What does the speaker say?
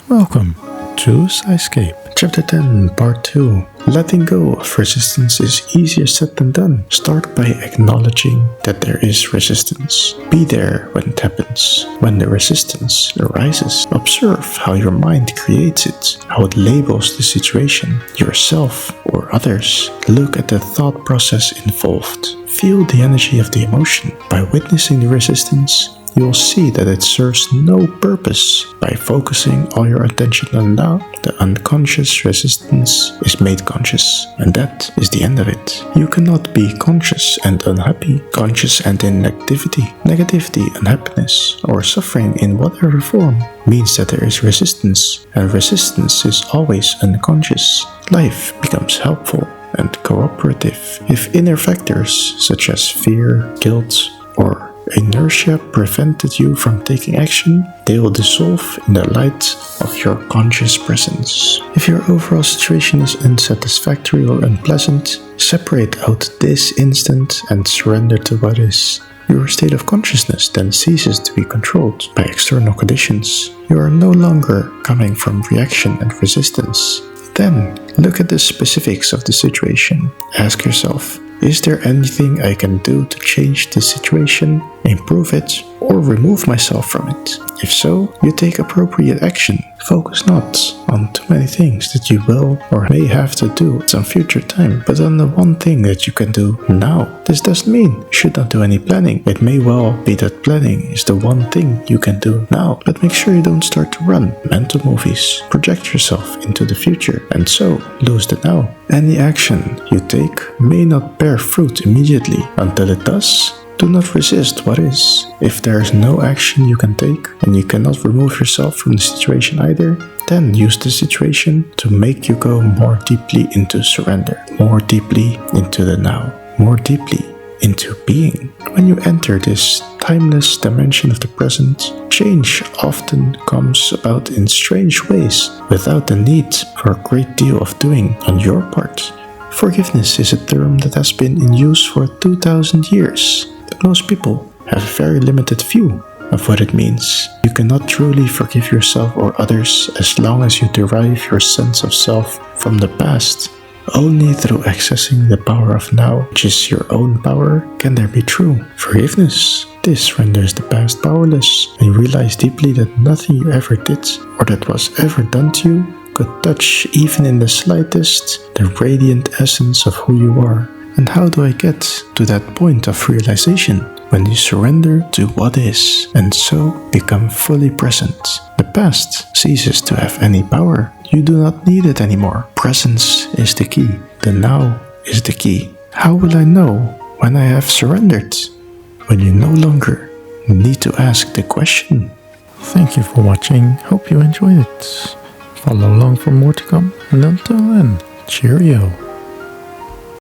Welcome to Skyscape. Chapter 10, Part 2. Letting go of resistance is easier said than done. Start by acknowledging that there is resistance. Be there when it happens. When the resistance arises, observe how your mind creates it, how it labels the situation, yourself or others. Look at the thought process involved. Feel the energy of the emotion. By witnessing the resistance, you will see that it serves no purpose. By focusing all your attention on now, the unconscious resistance is made conscious, and that is the end of it. You cannot be conscious and unhappy, conscious and in negativity. Negativity, unhappiness, or suffering in whatever form means that there is resistance, and resistance is always unconscious. Life becomes helpful and cooperative if inner factors such as fear, guilt, or inertia prevented you from taking action. They will dissolve in the light of your conscious presence. If your overall situation is unsatisfactory or unpleasant, separate out this instant and surrender to what is. Your state of consciousness then ceases to be controlled by external conditions. You are no longer coming from reaction and resistance. Then, look at the specifics of the situation. Ask yourself, is there anything I can do to change this situation, improve it, or remove myself from it? If so, you take appropriate action. Focus not on too many things that you will or may have to do at some future time, but on the one thing that you can do now. This doesn't mean you should not do any planning. It may well be that planning is the one thing you can do now, but make sure you don't start to run mental movies. Project yourself into the future and so lose the now. Any action you take may not bear fruit immediately. Until it does, do not resist what is. If there is no action you can take and you cannot remove yourself from the situation either, then use the situation to make you go more deeply into surrender, more deeply into the now, more deeply into being. When you enter this timeless dimension of the present, change often comes about in strange ways without the need for a great deal of doing on your part. Forgiveness is a term that has been in use for 2000 years. But most people have a very limited view of what it means. You cannot truly forgive yourself or others as long as you derive your sense of self from the past. Only through accessing the power of now, which is your own power, can there be true forgiveness. This renders the past powerless, and you realize deeply that nothing you ever did or that was ever done to you could touch, even in the slightest, the radiant essence of who you are. And how do I get to that point of realization? When you surrender to what is, and so become fully present. The past ceases to have any power. You do not need it anymore. Presence is the key. The now is the key. How will I know when I have surrendered? When you no longer need to ask the question. Thank you for watching. Hope you enjoyed it. Follow along for more to come. And until then, cheerio.